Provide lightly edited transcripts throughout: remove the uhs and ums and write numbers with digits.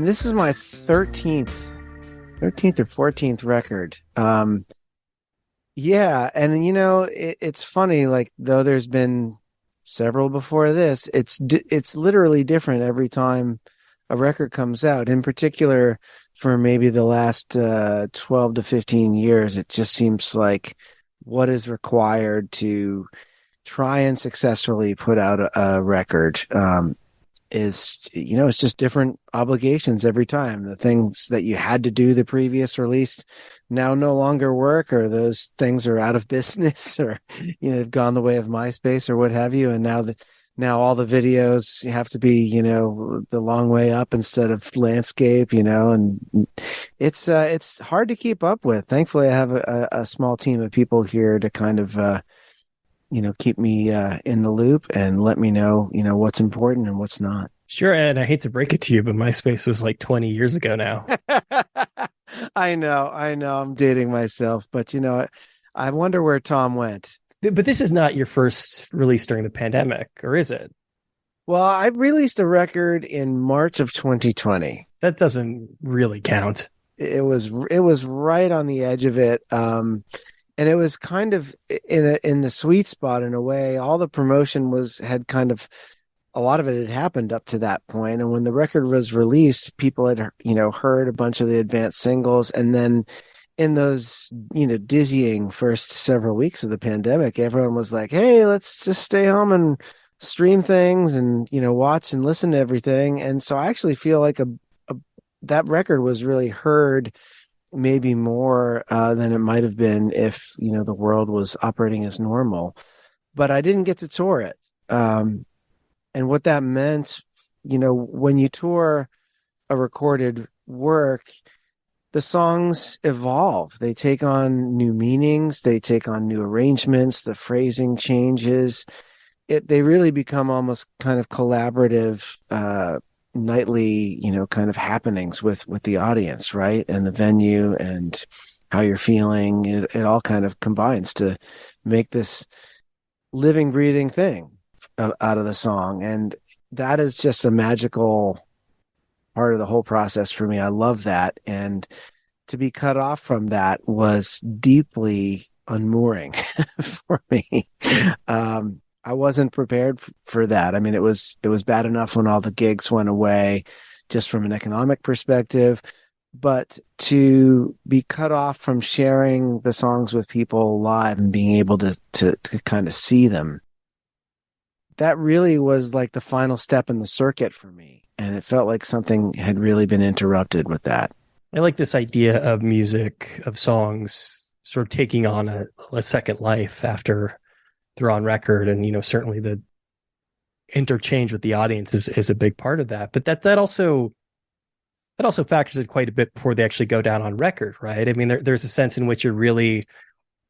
This is my 13th or 14th record. Yeah, and it's funny, like, though there's been several before this, it's literally different every time a record comes out. In particular, for maybe the last 12 to 15 years, it just seems like what is required to try and successfully put out a record is, it's just different obligations every time. The things that you had to do the previous release now no longer work, or those things are out of business, or have gone the way of MySpace or what have you. And now all the videos have to be the long way up instead of landscape, and it's hard to keep up with. Thankfully, I have a small team of people here to kind of keep me in the loop and let me know what's important and what's not. Sure. And I hate to break it to you, but MySpace was like 20 years ago now. I know. I'm dating myself, but I wonder where Tom went. But this is not your first release during the pandemic, or is it? Well, I released a record in March of 2020. That doesn't really count. It was right on the edge of it. And it was kind of in the sweet spot in a way. All the promotion had kind of, a lot of it had happened up to that point. And when the record was released, people had, heard a bunch of the advanced singles. And then in those, dizzying first several weeks of the pandemic, everyone was like, hey, let's just stay home and stream things and, watch and listen to everything. And so I actually feel like that record was really heard maybe more than it might have been if, the world was operating as normal. But I didn't get to tour it. And what that meant, when you tour a recorded work, the songs evolve. They take on new meanings. They take on new arrangements. The phrasing changes. They really become almost kind of collaborative, nightly, kind of happenings with the audience, right? And the venue and how you're feeling. It all kind of combines to make this living, breathing thing out of the song. And that is just a magical part of the whole process for me. I love that. And to be cut off from that was deeply unmooring for me. I wasn't prepared for that. I mean, it was bad enough when all the gigs went away, just from an economic perspective, but to be cut off from sharing the songs with people live and being able to kind of see them, that really was like the final step in the circuit for me. And it felt like something had really been interrupted with that. I like this idea of music, of songs sort of taking on a second life after they're on record. And, certainly the interchange with the audience is a big part of that. But that also factors in quite a bit before they actually go down on record, right? I mean, there's a sense in which you're really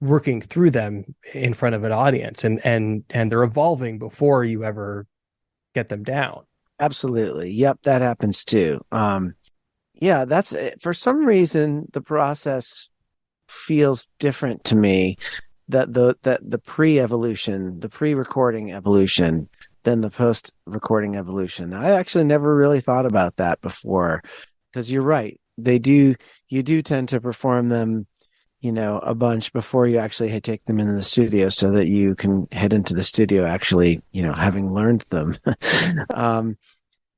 working through them in front of an audience, and they're evolving before you ever get them down. Absolutely. Yep. That happens too. Yeah, that's it. For some reason, the process feels different to me, that the pre-evolution, the pre-recording evolution than the post-recording evolution. I actually never really thought about that before, because you're right. You do tend to perform them, a bunch before you actually take them into the studio, so that you can head into the studio actually, having learned them.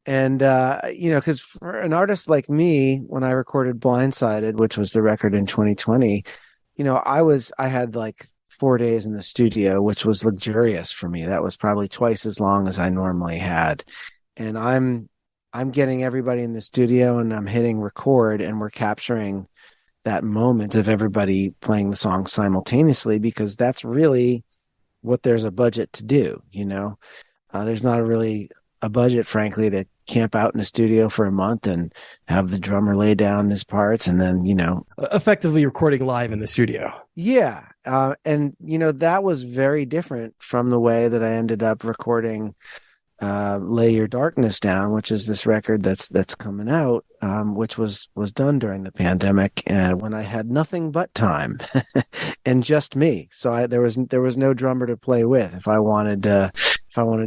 Because for an artist like me, when I recorded Blindsided, which was the record in 2020, I had like 4 days in the studio, which was luxurious for me. That was probably twice as long as I normally had. And I'm getting everybody in the studio and I'm hitting record, and we're capturing that moment of everybody playing the song simultaneously, because that's really what there's a budget to do. There's not really a budget, frankly, to camp out in a studio for a month and have the drummer lay down his parts and then, effectively recording live in the studio. Yeah. And that was very different from the way that I ended up recording Lay Your Darkness Down, which is this record that's coming out, which was done during the pandemic, when I had nothing but time and just me. So there was no drummer to play with. If I wanted to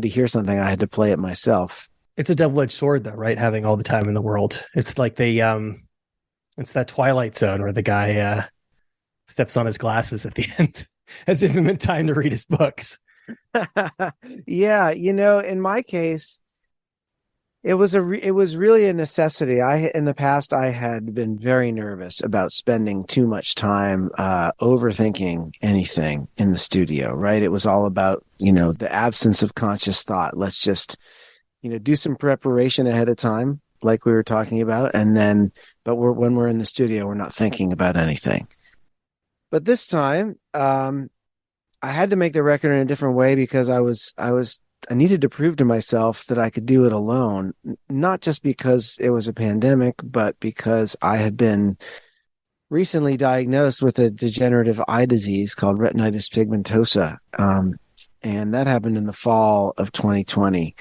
hear something, I had to play it myself. It's a double-edged sword though, right? Having all the time in the world. It's like it's that Twilight Zone where the guy steps on his glasses at the end as if it meant time to read his books. Yeah, in my case, it was really a necessity. In the past I had been very nervous about spending too much time overthinking anything in the studio, right? It was all about, the absence of conscious thought. Let's just, do some preparation ahead of time, like we were talking about, and then but when we're in the studio, we're not thinking about anything. But this time, I had to make the record in a different way because I needed to prove to myself that I could do it alone, not just because it was a pandemic, but because I had been recently diagnosed with a degenerative eye disease called retinitis pigmentosa. And that happened in the fall of 2020.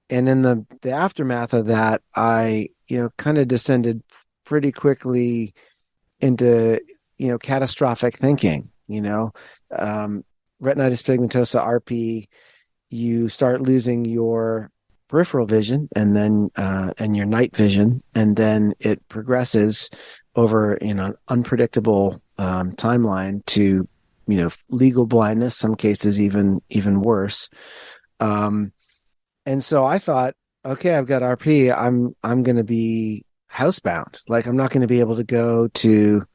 And in the aftermath of that, I, kind of descended pretty quickly into, catastrophic thinking, retinitis pigmentosa, RP, you start losing your peripheral vision and your night vision, and then it progresses over an unpredictable timeline to legal blindness, some cases even worse. And so I thought, okay, I've got RP. I'm going to be housebound. Like, I'm not going to be able to go to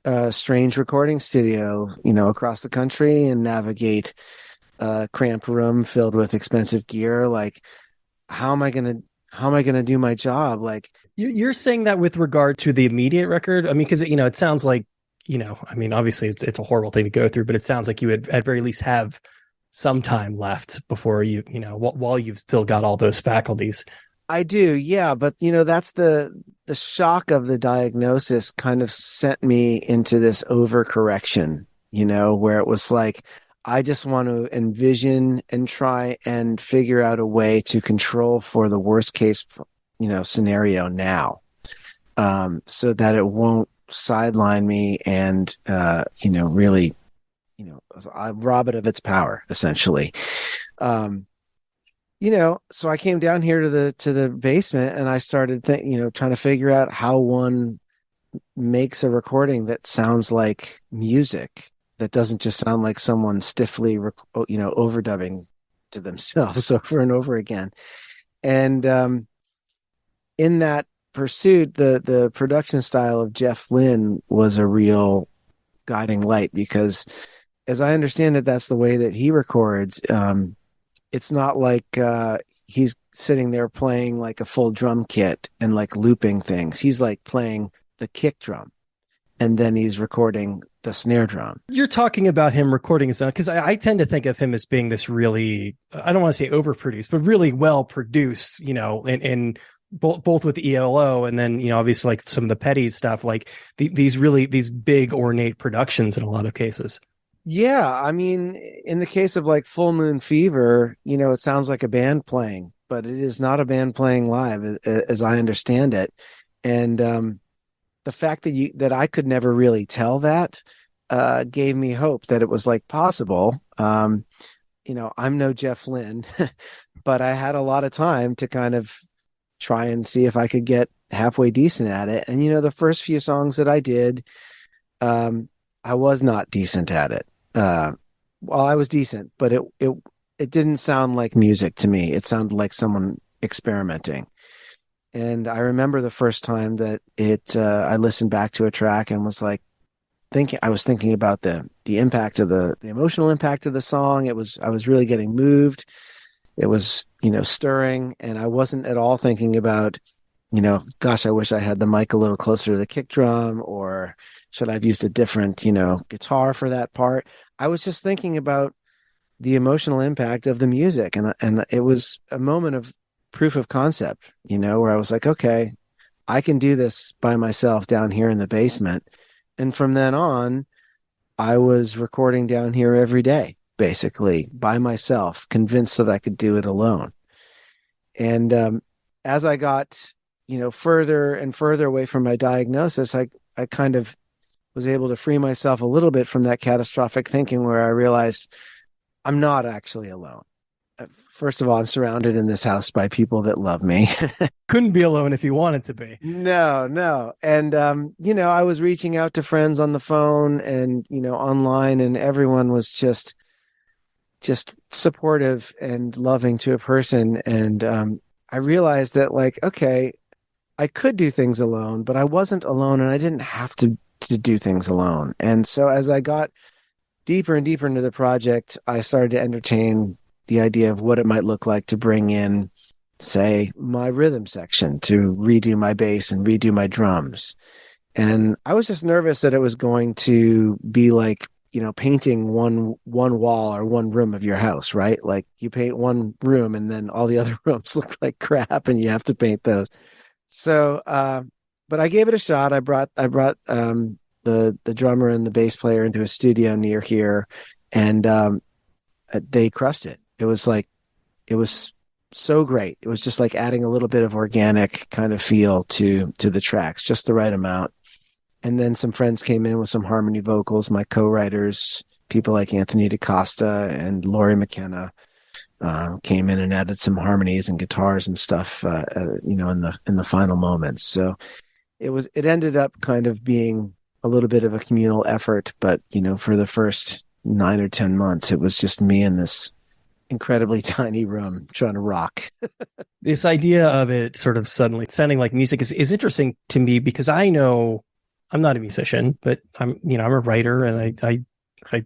a strange recording studio, across the country and navigate a cramped room filled with expensive gear. Like, how am I gonna do my job? Like, You're saying that with regard to the immediate record? I mean, because it sounds like, I mean, obviously it's a horrible thing to go through, but it sounds like you would at very least have some time left before while you've still got all those faculties. I do, yeah, but that's the shock of the diagnosis kind of sent me into this overcorrection, where it was like, I just want to envision and try and figure out a way to control for the worst case, scenario now, so that it won't sideline me and, really, I rob it of its power, essentially. Um, so I came down here to the basement and I started trying to figure out how one makes a recording that sounds like music, that doesn't just sound like someone stiffly overdubbing to themselves over and over again. And in that pursuit, the production style of Jeff Lynne was a real guiding light, because as I understand it, that's the way that he records. It's not like he's sitting there playing like a full drum kit and like looping things. He's like playing the kick drum, and then he's recording the snare drum. You're talking about him recording his own, because I tend to think of him as being this really, I don't want to say overproduced, but really well produced, and both with ELO and then, obviously like some of the petty stuff, like these big ornate productions in a lot of cases. Yeah, I mean, in the case of like Full Moon Fever, it sounds like a band playing, but it is not a band playing live, as I understand it. And the fact that I could never really tell that gave me hope that it was like possible. I'm no Jeff Lynne, but I had a lot of time to kind of try and see if I could get halfway decent at it. And the first few songs that I did, I was not decent at it. Well, I was decent, but it didn't sound like music to me. It sounded like someone experimenting. And I remember the first time that I listened back to a track and was like I was thinking about the impact of the emotional impact of the song. I was really getting moved. It was, stirring, and I wasn't at all thinking about, gosh, I wish I had the mic a little closer to the kick drum, or should I have used a different, guitar for that part? I was just thinking about the emotional impact of the music. And it was a moment of proof of concept, where I was like, okay, I can do this by myself down here in the basement. And from then on, I was recording down here every day, basically by myself, convinced that I could do it alone. And as I got, further and further away from my diagnosis, I kind of was able to free myself a little bit from that catastrophic thinking, where I realized I'm not actually alone. First of all, I'm surrounded in this house by people that love me. Couldn't be alone if you wanted to be. No, no. And I was reaching out to friends on the phone and, online, and everyone was just supportive and loving to a person. And I realized that, like, okay, I could do things alone, but I wasn't alone and I didn't have to do things alone. And so as I got deeper and deeper into the project, I started to entertain the idea of what it might look like to bring in, say, my rhythm section, to redo my bass and redo my drums. And I was just nervous that it was going to be like, painting one wall or one room of your house, right? Like you paint one room and then all the other rooms look like crap and you have to paint those. So, but I gave it a shot. I brought the drummer and the bass player into a studio near here, and they crushed it. It was so great. It was just like adding a little bit of organic kind of feel to the tracks, just the right amount. And then some friends came in with some harmony vocals, my co-writers, people like Anthony DaCosta and Laurie McKenna, came in and added some harmonies and guitars and stuff, in the final moments. So it ended up kind of being a little bit of a communal effort, but for the first 9 or 10 months, it was just me in this incredibly tiny room trying to rock. This idea of it sort of suddenly sounding like music is interesting to me, because I know I'm not a musician, but I'm a writer and I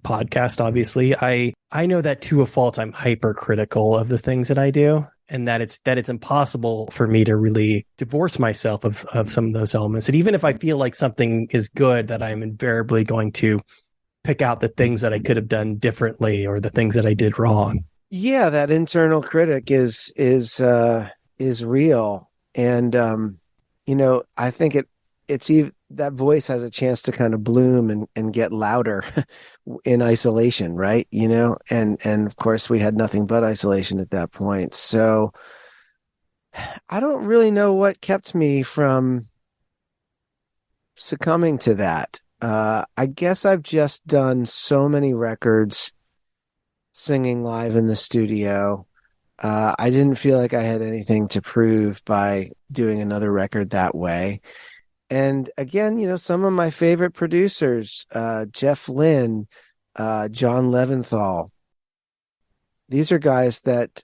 podcast, obviously. I know that to a fault, I'm hypercritical of the things that I do, and that it's impossible for me to really divorce myself of some of those elements. And even if I feel like something is good, that I'm invariably going to pick out the things that I could have done differently or the things that I did wrong. Yeah, that internal critic is real. And I think it's even that voice has a chance to kind of bloom and get louder in isolation, right? And of course we had nothing but isolation at that point. So I don't really know what kept me from succumbing to that. I guess I've just done so many records singing live in the studio. I didn't feel like I had anything to prove by doing another record that way. And again, some of my favorite producers, Jeff Lynne, John Leventhal, these are guys that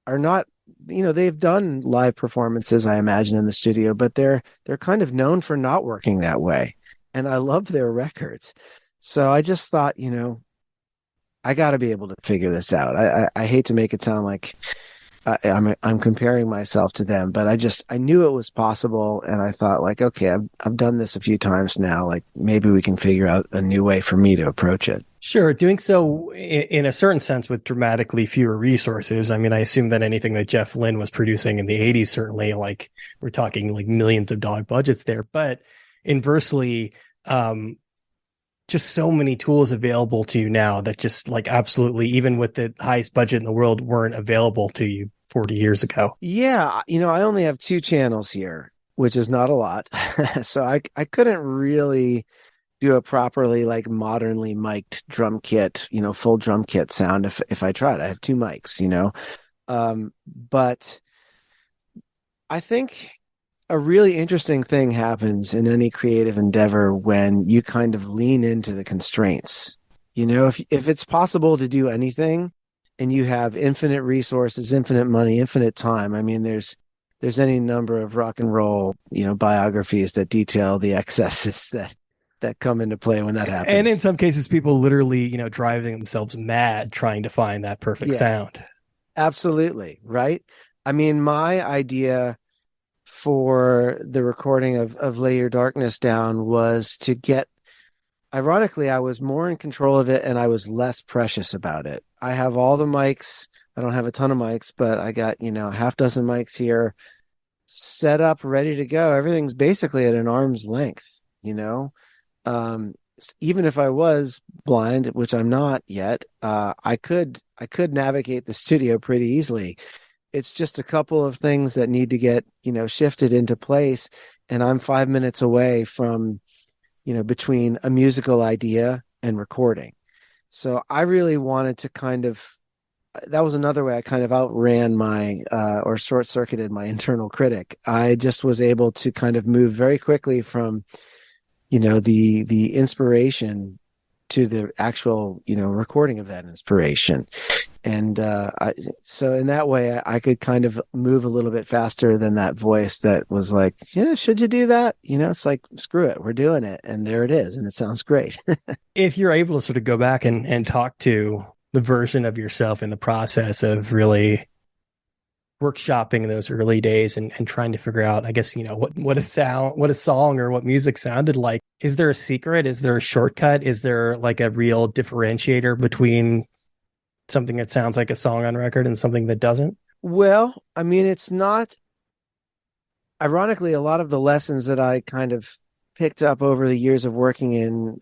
are not, they've done live performances, I imagine, in the studio, but they're kind of known for not working that way. And I love their records. So I just thought, I got to be able to figure this out. I hate to make it sound like I'm comparing myself to them, but I knew it was possible, and I thought, like, okay, I've done this a few times now. Like, maybe we can figure out a new way for me to approach it. Sure, doing so in a certain sense with dramatically fewer resources. I mean, I assume that anything that Jeff Lynne was producing in the 80s, certainly, like, we're talking like millions of dollar budgets there. But inversely, just so many tools available to you now that just, like, absolutely, even with the highest budget in the world, weren't available to you 40 years ago. Yeah, I only have 2 channels here, which is not a lot. So I couldn't really do a properly, like, modernly mic'd drum kit, full drum kit sound if I tried. I have 2 mics, but I think a really interesting thing happens in any creative endeavor when you kind of lean into the constraints. If it's possible to do anything and you have infinite resources, infinite money, infinite time. I mean, there's any number of rock and roll, biographies that detail the excesses that come into play when that happens. And in some cases, people literally, driving themselves mad trying to find that perfect sound. Absolutely. Right. I mean, my idea for the recording of Lay Your Darkness Down was to get, ironically, I was more in control of it and I was less precious about it. I have all the mics. I don't have a ton of mics, but I got, a half dozen mics here set up, ready to go. Everything's basically at an arm's length, even if I was blind, which I'm not yet, I could navigate the studio pretty easily. It's just a couple of things that need to get, shifted into place. And I'm 5 minutes away from, between a musical idea and recording. So I really wanted to kind of that was another way I kind of outran my or short circuited my internal critic. I just was able to kind of move very quickly from, the inspiration to the actual, recording of that inspiration. And so in that way, I could kind of move a little bit faster than that voice that was like, yeah, should you do that? It's like, screw it, we're doing it. And there it is. And it sounds great. If you're able to sort of go back and talk to the version of yourself in the process of really workshopping in those early days and trying to figure out, I guess, what a song or what music sounded like. Is there a secret? Is there a shortcut? Is there like a real differentiator between something that sounds like a song on record and something that doesn't? Well, I mean, it's not, ironically, a lot of the lessons that I kind of picked up over the years of working in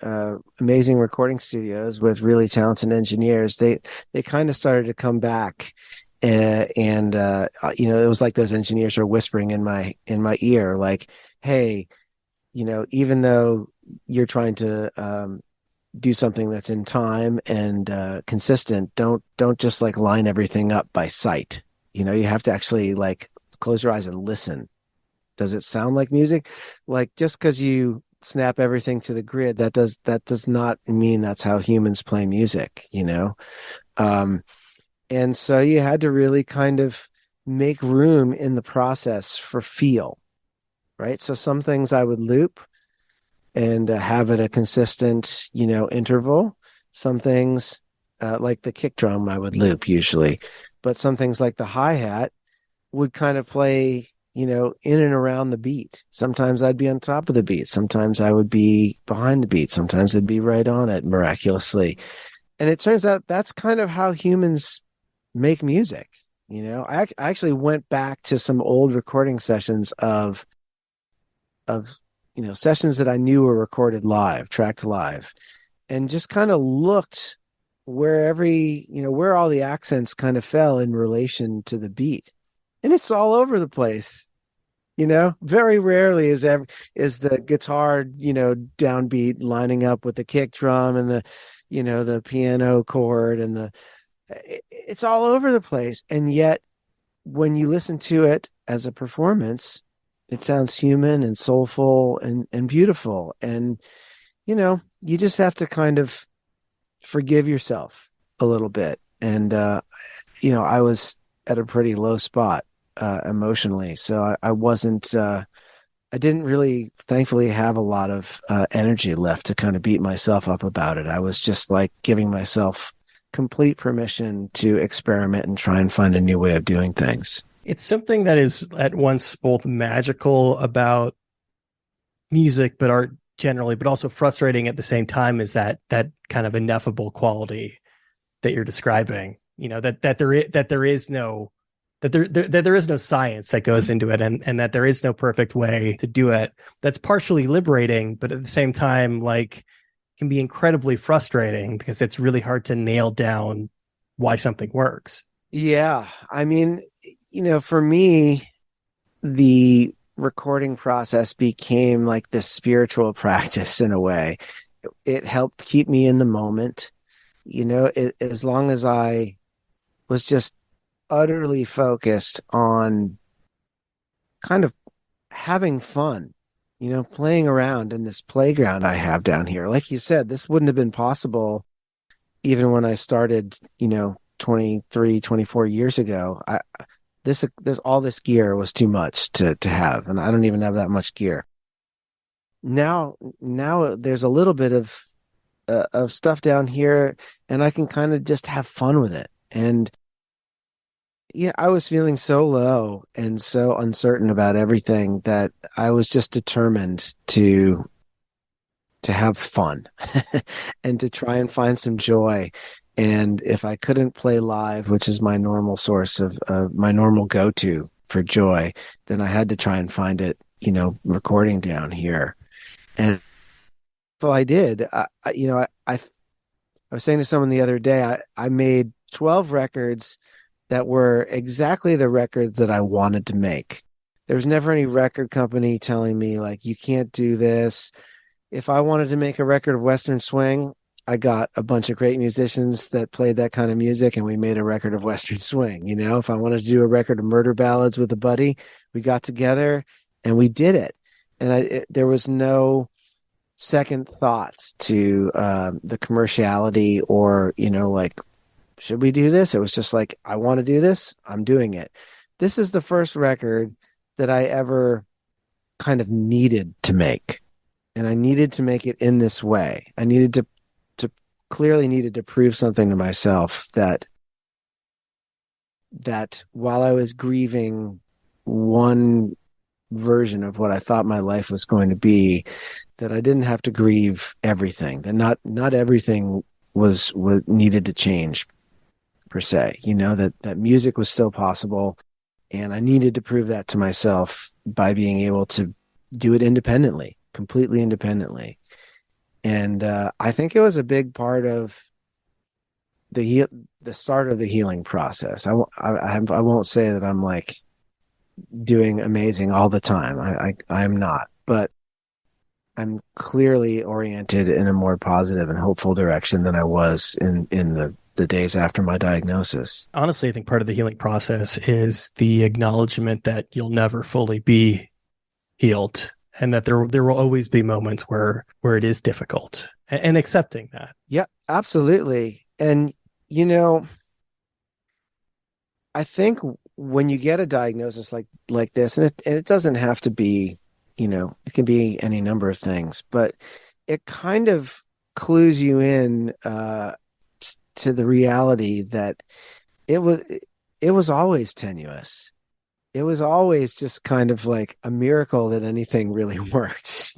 amazing recording studios with really talented engineers, they kind of started to come back. And it was like those engineers were whispering in my ear, like, hey, even though you're trying to do something that's in time and consistent, don't just like line everything up by sight. You have to actually like close your eyes and listen. Does it sound like music? Like, just because you snap everything to the grid, that does not mean that's how humans play music. And so you had to really kind of make room in the process for feel, right? So some things I would loop and have at a consistent, interval. Some things, like the kick drum, I would loop usually, but some things like the hi-hat would kind of play, in and around the beat. Sometimes I'd be on top of the beat. Sometimes I would be behind the beat. Sometimes it'd be right on it miraculously. And it turns out that's kind of how humans make music. I actually went back to some old recording sessions of sessions that I knew were recorded live, tracked live, and just kind of looked where where all the accents kind of fell in relation to the beat. And it's all over the place. Very rarely is the guitar, downbeat lining up with the kick drum and the piano chord, and it's all over the place. And yet when you listen to it as a performance, it sounds human and soulful and beautiful. And, you just have to kind of forgive yourself a little bit. And, I was at a pretty low spot emotionally. So I wasn't, I didn't really, thankfully, have a lot of energy left to kind of beat myself up about it. I was just like giving myself complete permission to experiment and try and find a new way of doing things. It's something that is at once both magical about music, but art generally, but also frustrating at the same time, is that kind of ineffable quality that you're describing. That there is no science that goes into it, and that there is no perfect way to do it. That's partially liberating, but at the same time, like, can be incredibly frustrating because it's really hard to nail down why something works. Yeah. I mean, for me, the recording process became like this spiritual practice in a way. It helped keep me in the moment. As long as I was just utterly focused on kind of having fun, playing around in this playground I have down here. Like you said, this wouldn't have been possible even when I started, 23, 24 years ago. This all this gear was too much to have, and I don't even have that much gear. Now there's a little bit of stuff down here, and I can kind of just have fun with it. And yeah, I was feeling so low and so uncertain about everything that I was just determined to have fun and to try and find some joy. And if I couldn't play live, which is my normal source of my normal go-to for joy, then I had to try and find it, recording down here. And so I did. I was saying to someone the other day, I made 12 records that were exactly the records that I wanted to make. There was never any record company telling me, like, you can't do this. If I wanted to make a record of Western swing, I got a bunch of great musicians that played that kind of music, and we made a record of Western swing. If I wanted to do a record of murder ballads with a buddy, we got together and we did it. And there was no second thought to the commerciality or, like, should we do this? It was just like, I want to do this. I'm doing it. This is the first record that I ever kind of needed to make. And I needed to make it in this way. I needed to clearly needed to prove something to myself that while I was grieving one version of what I thought my life was going to be, that I didn't have to grieve everything. That not everything was needed to change per se. That music was still possible, and I needed to prove that to myself by being able to do it independently, completely independently. And I think it was a big part of the start of the healing process. I won't say that I'm like doing amazing all the time. I'm not, but I'm clearly oriented in a more positive and hopeful direction than I was in the days after my diagnosis. Honestly, I think part of the healing process is the acknowledgement that you'll never fully be healed, and that there will always be moments where it is difficult, and accepting that. Yeah, absolutely. And, I think when you get a diagnosis like this, and it doesn't have to be, it can be any number of things, but it kind of clues you in to the reality that it was always tenuous. It was always just kind of like a miracle that anything really works,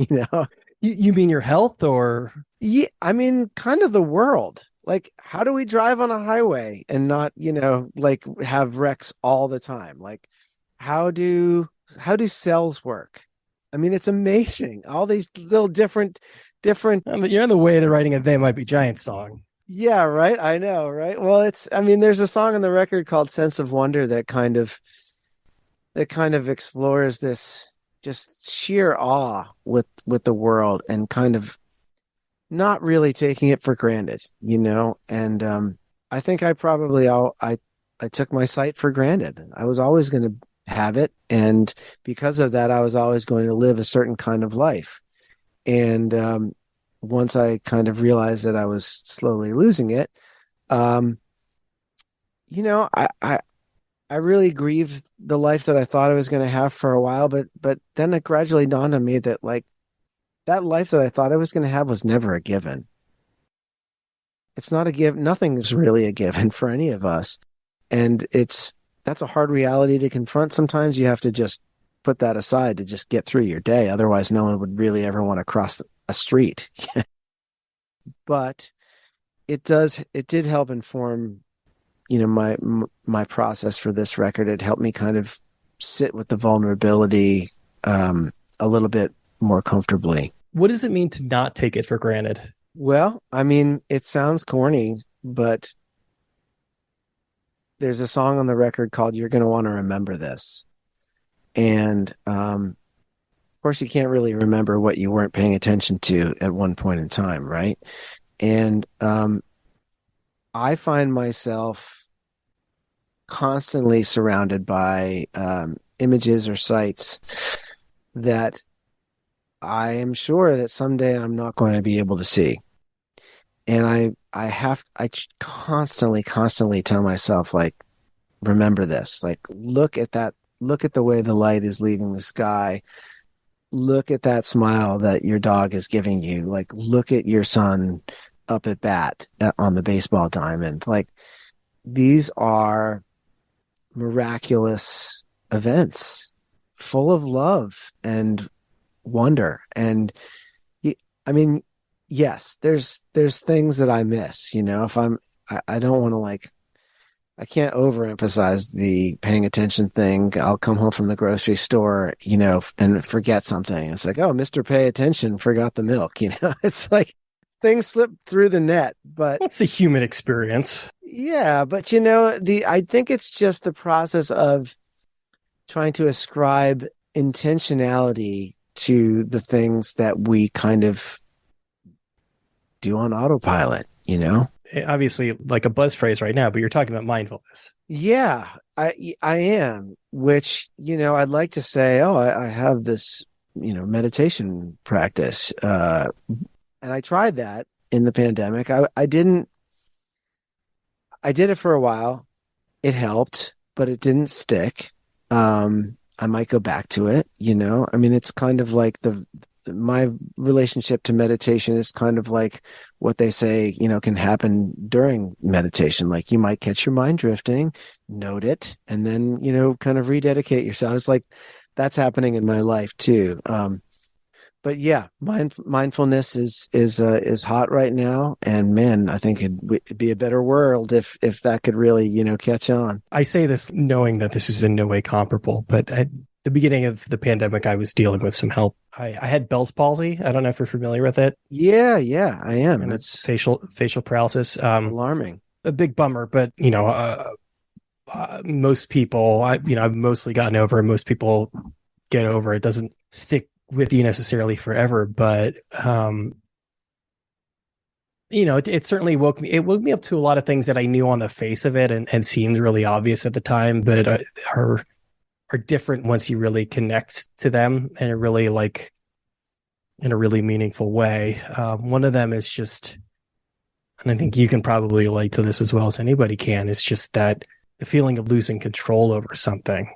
You mean your health, or? Yeah, I mean, kind of the world. Like, how do we drive on a highway and not, like have wrecks all the time? Like, how do cells work? I mean, it's amazing. All these little different. You're on the way to writing a "They Might Be Giants" song. Yeah, right. I know, right? Well, there's a song on the record called "Sense of Wonder" that kind of explores this just sheer awe with the world, and kind of not really taking it for granted, and I think I took my sight for granted. I was always going to have it, and because of that I was always going to live a certain kind of life. And once I kind of realized that I was slowly losing it, um I really grieved the life that I thought I was going to have for a while, but then it gradually dawned on me that, like, that life that I thought I was going to have was never a given. It's not a give. Nothing's really a given for any of us. And that's a hard reality to confront. Sometimes you have to just put that aside to just get through your day. Otherwise, no one would really ever want to cross a street. But it did help inform, my process for this record. It helped me kind of sit with the vulnerability a little bit more comfortably. What does it mean to not take it for granted? Well, I mean, it sounds corny, but there's a song on the record called "You're Gonna Want to Remember This." And of course, you can't really remember what you weren't paying attention to at one point in time, right? And I find myself constantly surrounded by images or sights that I am sure that someday I'm not going to be able to see. And I constantly tell myself, like, remember this, like, look at that, look at the way the light is leaving the sky. Look at that smile that your dog is giving you. Like, look at your son up at bat on the baseball diamond. Like, these are miraculous events full of love and wonder. And I mean, yes, there's things that I miss, if I don't want to, like, I can't overemphasize the paying attention thing. I'll come home from the grocery store, and forget something. It's like, oh, Mr. Pay Attention forgot the milk, it's like things slip through the net, but That's a human experience. yeah, but I think it's just the process of trying to ascribe intentionality to the things that we kind of do on autopilot, you know? Obviously, like a buzz phrase right now, but you're talking about mindfulness. Yeah, I am, which, I'd like to say, oh, I have this, meditation practice. And I tried that in the pandemic. I did it for a while. It helped, but it didn't stick. I might go back to it, I mean, it's kind of like my relationship to meditation is kind of like what they say, can happen during meditation. Like you might catch your mind drifting, note it, and then, kind of rededicate yourself. It's like that's happening in my life too. But yeah, mindfulness is hot right now, and man, I think it'd be a better world if that could really catch on. I say this knowing that this is in no way comparable, but at the beginning of the pandemic, I was dealing with some help. I had Bell's palsy. I don't know if you're familiar with it. Yeah, I am. And That's facial paralysis. alarming. A big bummer, but most people, I've mostly gotten over. Most people get over. It doesn't stick with you necessarily forever, but it certainly woke me up to a lot of things that I knew on the face of it and seemed really obvious at the time, but are different once you really connect to them and it really like in a really meaningful way. One of them is just, and I think you can probably relate to this as well as anybody can, is just that the feeling of losing control over something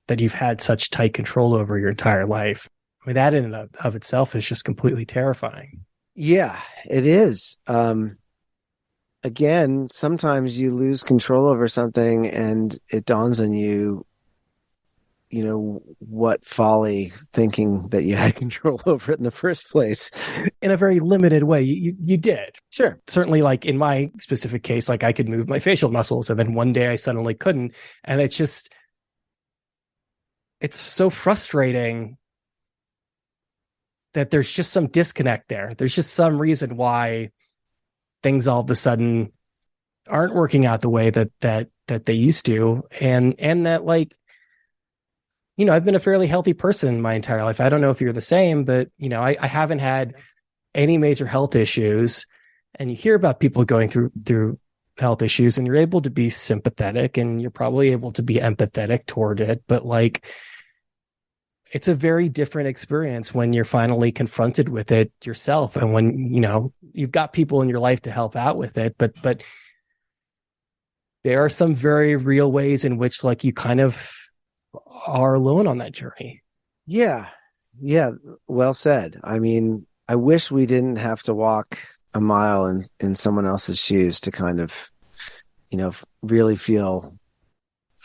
that you've had such tight control over your entire life. I mean, that in and of itself is just completely terrifying. Yeah, it is. Again, sometimes you lose control over something and it dawns on you, what folly thinking that you had control over it in the first place. In a very limited way, you did. Sure. Certainly, like in my specific case, like I could move my facial muscles and then one day I suddenly couldn't. And it's so frustrating that there's just some disconnect there. There's just some reason why things all of a sudden aren't working out the way that they used to. And that, like, I've been a fairly healthy person my entire life. I don't know if you're the same, but, I haven't had any major health issues. And you hear about people going through health issues and you're able to be sympathetic and you're probably able to be empathetic toward it. But like, it's a very different experience when you're finally confronted with it yourself. And when, you've got people in your life to help out with it, but there are some very real ways in which like you kind of are alone on that journey. Yeah. Well said. I mean, I wish we didn't have to walk a mile in someone else's shoes to kind of, really feel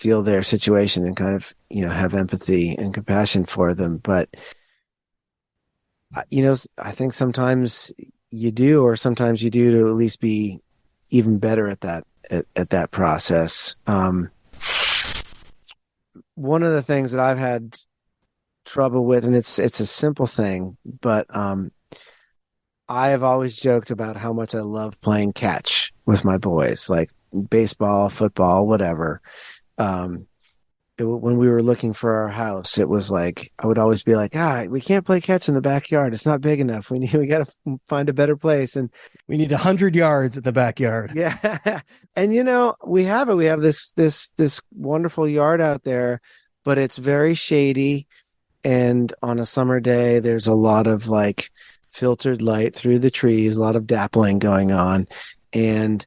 their situation and kind of, have empathy and compassion for them. But, I think sometimes you do, or sometimes you do to at least be even better at that process. One of the things that I've had trouble with, and it's a simple thing, but I have always joked about how much I love playing catch with my boys, like baseball, football, whatever. When we were looking for our house, it was like I would always be like, we can't play catch in the backyard. It's not big enough. We got to find a better place, and we need 100 yards at the backyard. Yeah, and we have it. We have this wonderful yard out there, but it's very shady, and on a summer day, there's a lot of like filtered light through the trees, a lot of dappling going on, and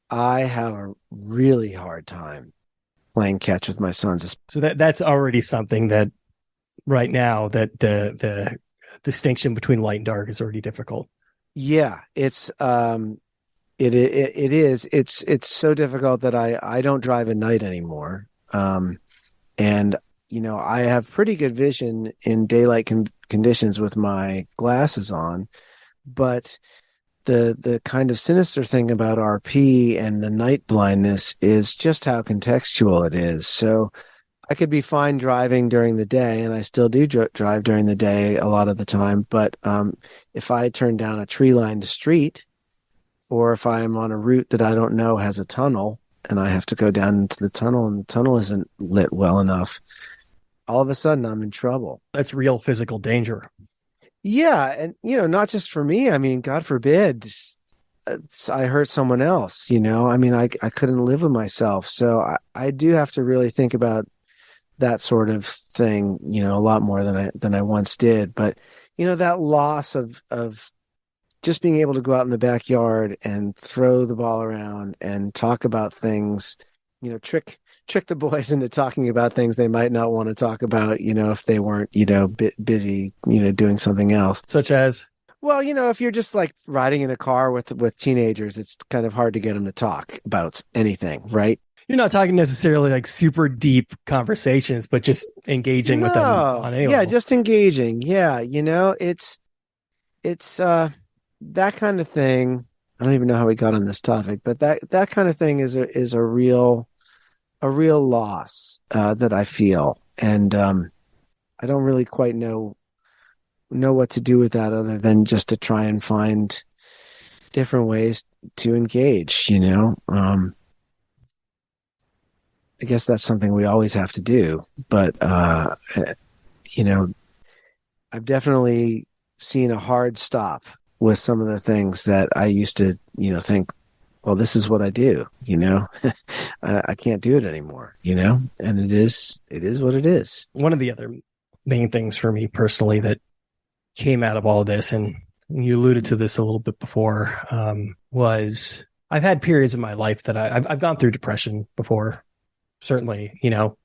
I have a really hard time playing catch with my sons. So that's already something that right now that the distinction between light and dark is already difficult. Yeah, it's it is. It's so difficult that I don't drive at night anymore. And I have pretty good vision in daylight conditions with my glasses on, but the kind of sinister thing about RP and the night blindness is just how contextual it is. So I could be fine driving during the day, and I still do drive during the day a lot of the time. But if I turn down a tree-lined street, or if I'm on a route that I don't know has a tunnel, and I have to go down into the tunnel, and the tunnel isn't lit well enough, all of a sudden I'm in trouble. That's real physical danger. Yeah, and not just for me. I mean, God forbid I hurt someone else, you know. I mean, I couldn't live with myself. So I do have to really think about that sort of thing, you know, a lot more than I once did. But, you know, that loss of just being able to go out in the backyard and throw the ball around and talk about things, you know, trick the boys into talking about things they might not want to talk about, you know, if they weren't, you know, busy, you know, doing something else. Such as, Well, you know, if you're just like riding in a car with teenagers, it's kind of hard to get them to talk about anything, right? you're not talking necessarily like super deep conversations, but just engaging with them No, on any yeah, level. just engaging. Yeah, you know, it's that kind of thing. I don't even know how we got on this topic, but that kind of thing is a real loss that I feel, and I don't really quite know what to do with that other than just to try and find different ways to engage. You know, I guess that's something we always have to do, but you know, I've definitely seen a hard stop with some of the things that I used to, you know, think, well, this is what I do, you know, I can't do it anymore, you know, and it is what it is. One of the other main things for me personally that came out of all of this, and you alluded to this a little bit before, was I've had periods in my life that I've gone through depression before, certainly, you know,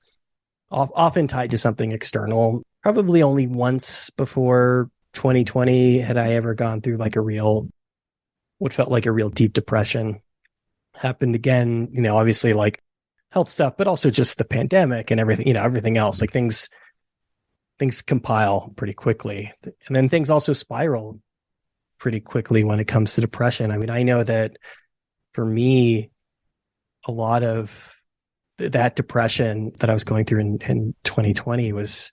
often tied to something external. Probably only once before 2020 had I ever gone through like what felt like a real deep depression. Happened again, you know, obviously like health stuff, but also just the pandemic and everything, you know, everything else. Like things compile pretty quickly. And then things also spiral pretty quickly when it comes to depression. I mean, I know that for me, a lot of that depression that I was going through in 2020 was,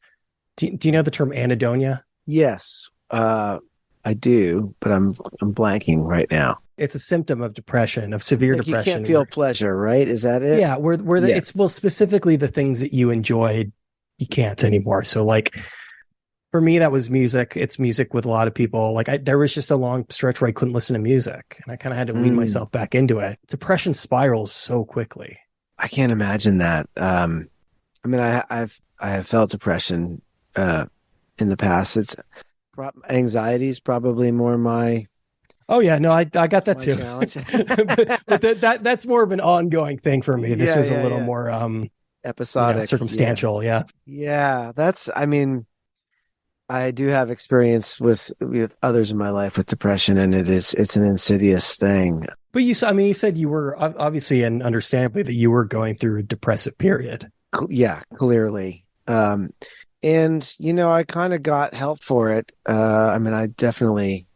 do you know the term anhedonia? Yes, I do, but I'm blanking right now. It's a symptom of depression, of severe Like you depression. can't feel pleasure, right? Is that it? Yeah, Yeah. it's, well, specifically the things that you enjoyed, you can't anymore. So like for me, that was music. It's music with a lot of people. Like there was just a long stretch where I couldn't listen to music, and I kind of had to wean myself back into it. Depression spirals so quickly. I can't imagine that. I mean, I have felt depression in the past. It's anxiety is probably more my Oh yeah, no, I got that my too. challenge. but that's more of an ongoing thing for me. This Yeah, was a yeah, little yeah. more Episodic. Yeah, circumstantial. Yeah. yeah. That's. I mean, I do have experience with others in my life with depression, and it's an insidious thing. But I mean, you said you were obviously and understandably that you were going through a depressive period. Yeah, clearly. And you know, I kind of got help for it. I mean, I definitely,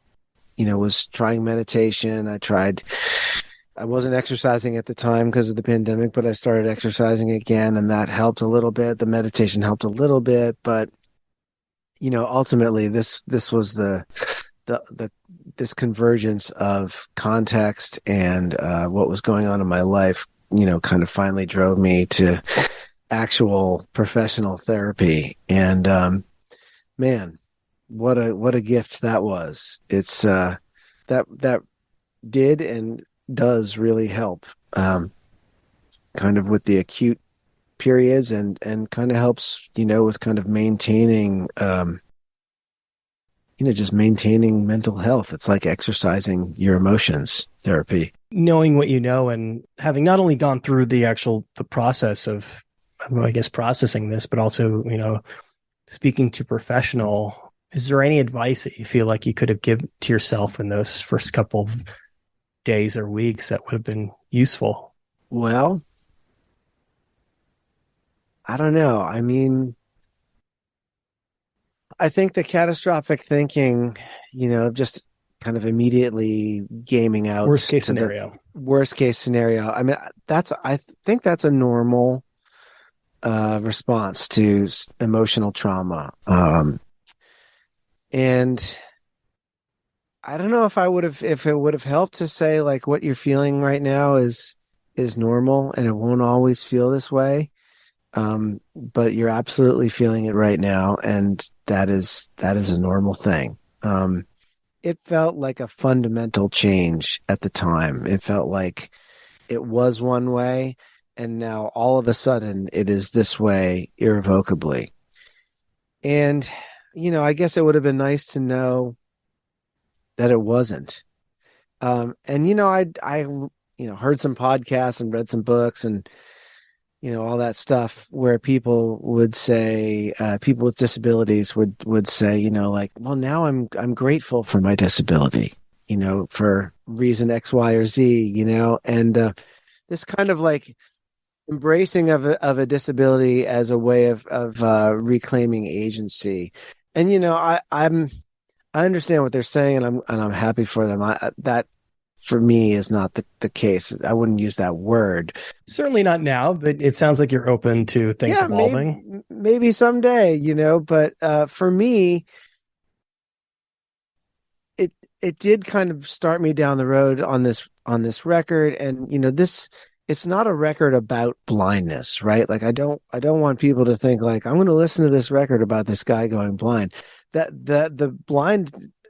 you know, was trying meditation. I wasn't exercising at the time because of the pandemic, but I started exercising again, and that helped a little bit. The meditation helped a little bit, but you know, ultimately, this was the this convergence of context and what was going on in my life. You know, kind of finally drove me to actual professional therapy, and man, what a gift that was. It's that did and does really help, kind of with the acute periods, and kind of helps, you know, with kind of maintaining you know, just maintaining mental health. It's like exercising your emotions therapy. Knowing what you know and having not only gone through the process of, I guess, processing this, but also, you know, speaking to professional, is there any advice that you feel like you could have given to yourself in those first couple of days or weeks that would have been useful? Well, I don't know. I mean, I think the catastrophic thinking, you know, just kind of immediately gaming out Worst case to the scenario. worst case scenario. I mean, I think that's a normal response to emotional trauma. And I don't know if it would have helped to say like what you're feeling right now is normal and it won't always feel this way. But you're absolutely feeling it right now, and that is a normal thing. it felt like a fundamental change at the time. It felt like it was one way, and now all of a sudden it is this way irrevocably. And, I guess it would have been nice to know that it wasn't. And, heard some podcasts and read some books and, all that stuff where people would say, people with disabilities would say, like, well, now I'm grateful for my disability, for reason X, Y, or Z, and this kind of like embracing of a disability as a way of reclaiming agency. And I understand what they're saying, and I'm happy for them. That for me is not the case. I wouldn't use that word. Certainly not now, but it sounds like you're open to things Yeah, evolving. maybe someday, but for me, it did kind of start me down the road on this record. And this, it's not a record about blindness, right? Like I don't want people to think like I'm going to listen to this record about this guy going blind. The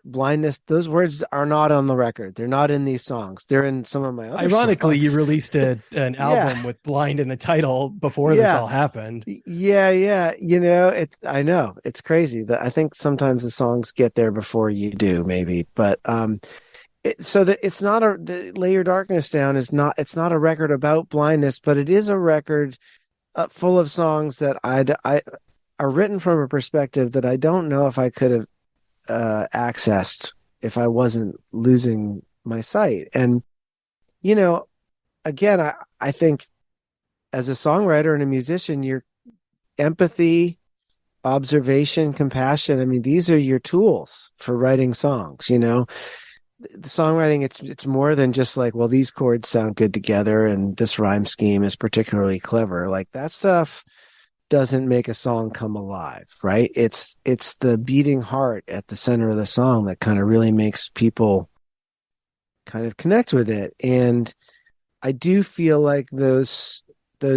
blindness, those words are not on the record. They're not in these songs. They're in some of my other Ironically, you songs. released an Yeah, album with "Blind" in the title before this yeah, all happened. yeah. I know it's crazy that I think sometimes the songs get there before you do, maybe. But so that it's not Lay Your Darkness Down is not, it's not a record about blindness, but it is a record full of songs that I are written from a perspective that I don't know if I could have accessed if I wasn't losing my sight. And you know, again, I think as a songwriter and a musician, your empathy, observation, compassion, I mean, these are your tools for writing songs. The songwriting, it's more than just like, well, these chords sound good together and this rhyme scheme is particularly clever. Like that stuff doesn't make a song come alive, right? It's the beating heart at the center of the song that kind of really makes people kind of connect with it. And I do feel like those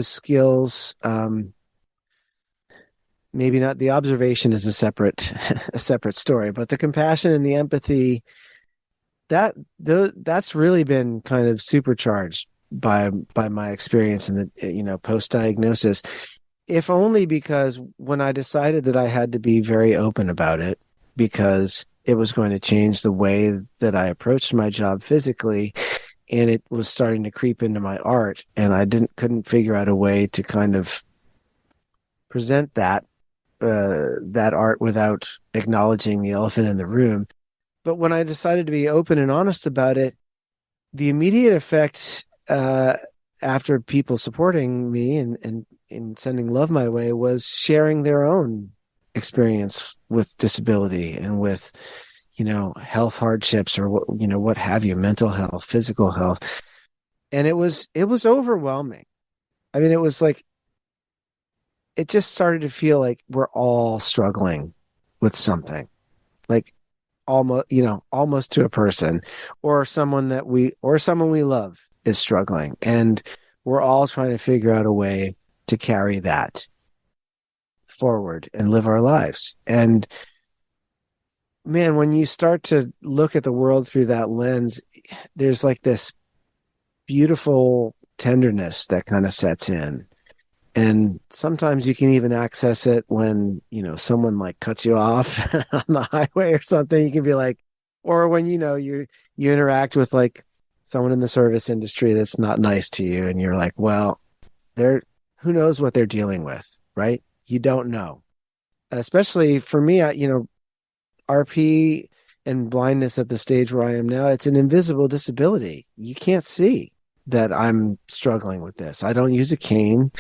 skills, maybe not, the observation is a separate a separate story, but the compassion and the empathy, that's really been kind of supercharged by my experience in the post diagnosis, if only because when I decided that I had to be very open about it because it was going to change the way that I approached my job physically, and it was starting to creep into my art, and I couldn't figure out a way to kind of present that art without acknowledging the elephant in the room. But when I decided to be open and honest about it, the immediate effect after people supporting me and sending love my way was sharing their own experience with disability and with health hardships or what have you, mental health, physical health. And it was overwhelming. I mean, it was like it just started to feel like we're all struggling with something, like almost to a person, or someone we love is struggling, and we're all trying to figure out a way to carry that forward and live our lives. And man, when you start to look at the world through that lens, there's like this beautiful tenderness that kind of sets in. And sometimes you can even access it when, someone like cuts you off on the highway or something. You can be like, or when, you interact with like someone in the service industry that's not nice to you. And you're like, well, who knows what they're dealing with, right? You don't know. Especially for me, RP and blindness at the stage where I am now, it's an invisible disability. You can't see that I'm struggling with this. I don't use a cane.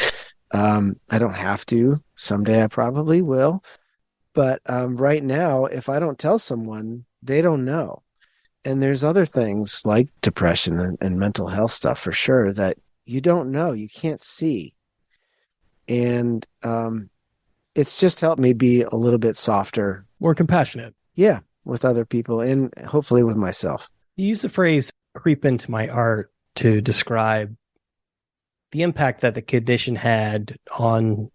I don't have to. Someday I probably will. But right now, if I don't tell someone, they don't know. And there's other things like depression and mental health stuff for sure that you don't know, you can't see. And it's just helped me be a little bit softer. More compassionate. Yeah, with other people and hopefully with myself. You use the phrase creep into my art to describe the impact that the condition had on,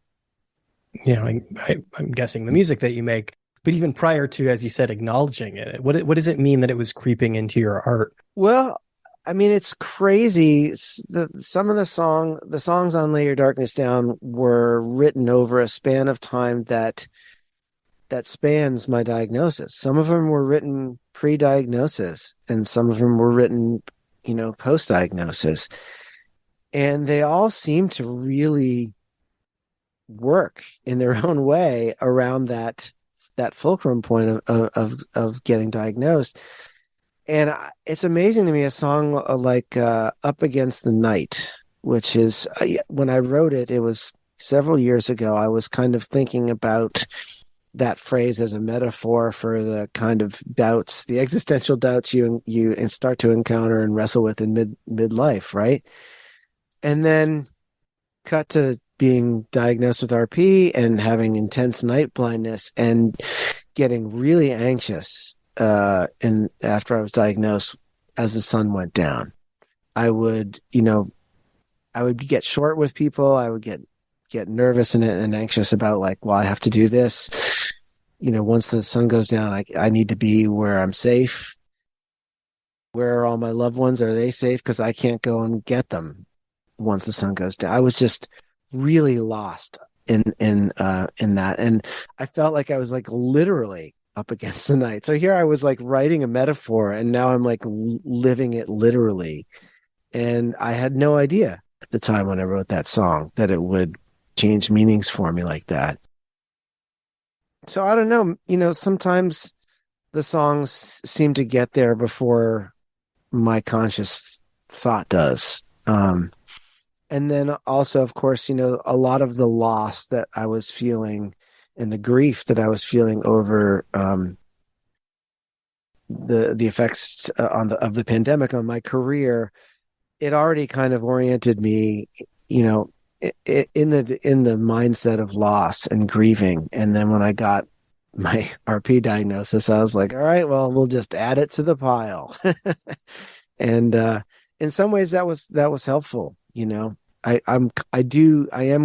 I'm guessing the music that you make. But even prior to, as you said, acknowledging it, what does it mean that it was creeping into your art? Well, I mean, it's crazy. Some of the songs on Lay Your Darkness Down were written over a span of time that spans my diagnosis. Some of them were written pre-diagnosis, and some of them were written, post-diagnosis. And they all seem to really work in their own way around that fulcrum point of getting diagnosed. And it's amazing to me, a song like Up Against the Night, which is, when I wrote it, it was several years ago. I was kind of thinking about that phrase as a metaphor for the kind of doubts, the existential doubts you start to encounter and wrestle with in midlife, right? And then cut to being diagnosed with RP and having intense night blindness and getting really anxious. And after I was diagnosed, as the sun went down, I would get short with people. I would get nervous and anxious about, like, well, I have to do this. Once the sun goes down, I need to be where I'm safe. Where are all my loved ones? Are they safe? Because I can't go and get them once the sun goes down. I was just really lost in that, and I felt like I was like literally up against the night. So here I was like writing a metaphor, and now I'm like living it literally. And I had no idea at the time when I wrote that song that it would change meanings for me like that. So I don't know, sometimes the songs seem to get there before my conscious thought does. And then also, of course, a lot of the loss that I was feeling and the grief that I was feeling over the effects of the pandemic on my career, it already kind of oriented me, in the mindset of loss and grieving. And then when I got my RP diagnosis, I was like, all right, well, we'll just add it to the pile. And in some ways that was helpful. I am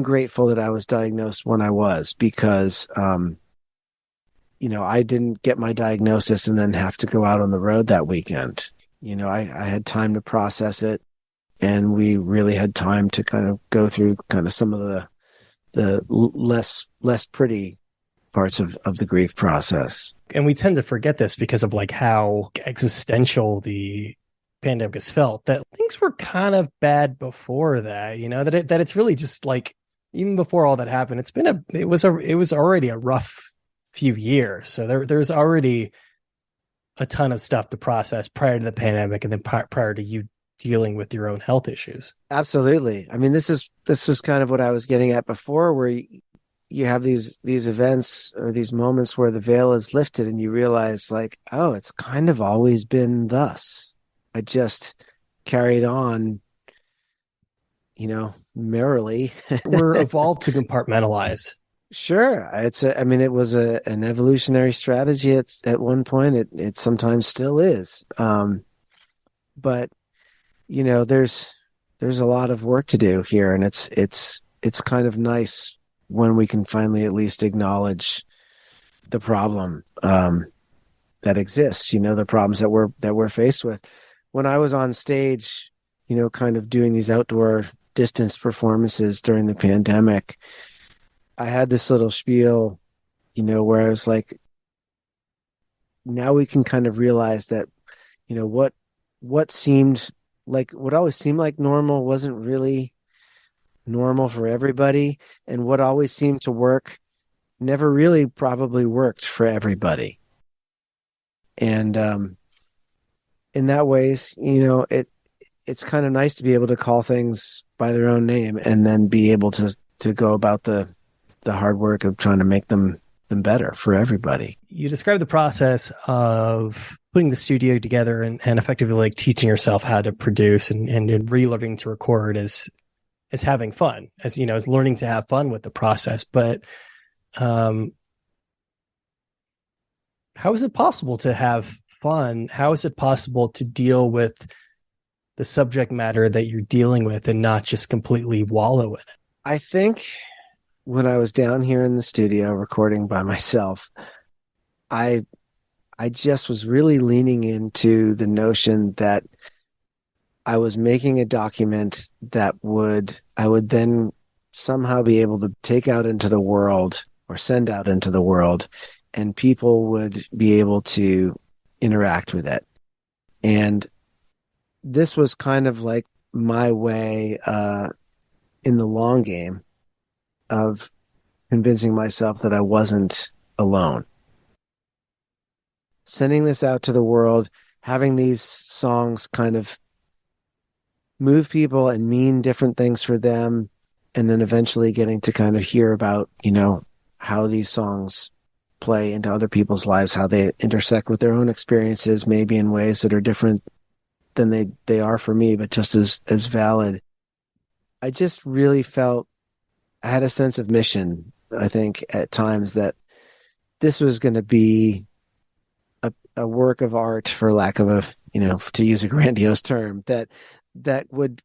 grateful that I was diagnosed when I was, because I didn't get my diagnosis and then have to go out on the road that weekend. I had time to process it, and we really had time to kind of go through kind of some of the less pretty parts of the grief process. And we tend to forget this because of like how existential the pandemic has felt, that things were kind of bad before that, that it's really just like, even before all that happened, it was already a rough few years. So there's already a ton of stuff to process prior to the pandemic, and then prior to you dealing with your own health issues. Absolutely. I mean, this is kind of what I was getting at before, where you have these events or these moments where the veil is lifted and you realize, like, oh, it's kind of always been thus. I just carried on, merrily. We're evolved to compartmentalize. Sure. It was an evolutionary strategy at one point. It sometimes still is. But there's a lot of work to do here, and it's kind of nice when we can finally at least acknowledge the problem that exists, the problems that we're faced with. When I was on stage, kind of doing these outdoor distance performances during the pandemic, I had this little spiel, where I was like, now we can kind of realize that, what always seemed like normal wasn't really normal for everybody. And what always seemed to work never really probably worked for everybody. And, in that ways, it's kind of nice to be able to call things by their own name and then be able to go about the hard work of trying to make them better for everybody. You described the process of putting the studio together and effectively like teaching yourself how to produce and relearning to record as having fun, as learning to have fun with the process. But how is it possible to have fun? How is it possible to deal with the subject matter that you're dealing with and not just completely wallow in it? I think when I was down here in the studio recording by myself, I I just was really leaning into the notion that I was making a document that I would then somehow be able to take out into the world or send out into the world, and people would be able to interact with it. And this was kind of like my way in the long game of convincing myself that I wasn't alone. Sending this out to the world, having these songs kind of move people and mean different things for them, and then eventually getting to kind of hear about, how these songs play into other people's lives, how they intersect with their own experiences, maybe in ways that are different than they are for me, but just as valid. I just really felt I had a sense of mission, I think, at times that this was going to be a work of art, for lack of to use a grandiose term, that would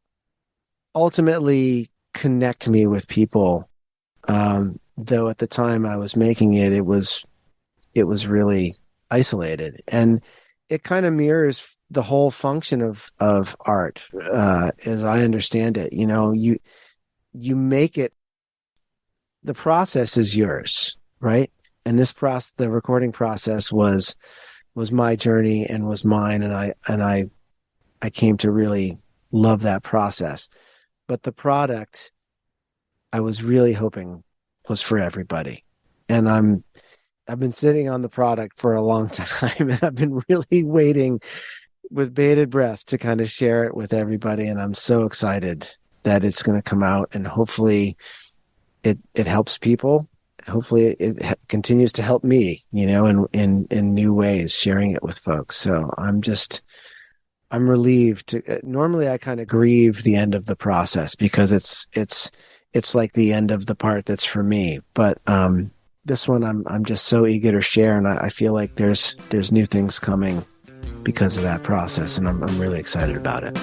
ultimately connect me with people. Though at the time I was making it, it was really isolated, and it kind of mirrors the whole function of art, as I understand it. You make it. The process is yours, right? And the recording process was my journey and was mine, and I came to really love that process. But the product, I was really hoping was for everybody. And I've been sitting on the product for a long time, and I've been really waiting with bated breath to kind of share it with everybody. And I'm so excited that it's going to come out, and hopefully it helps people. Hopefully it continues to help me, in new ways, sharing it with folks. So I'm relieved normally I kind of grieve the end of the process because it's like the end of the part that's for me. But, this one I'm just so eager to share. And I feel like there's new things coming because of that process. And I'm really excited about it.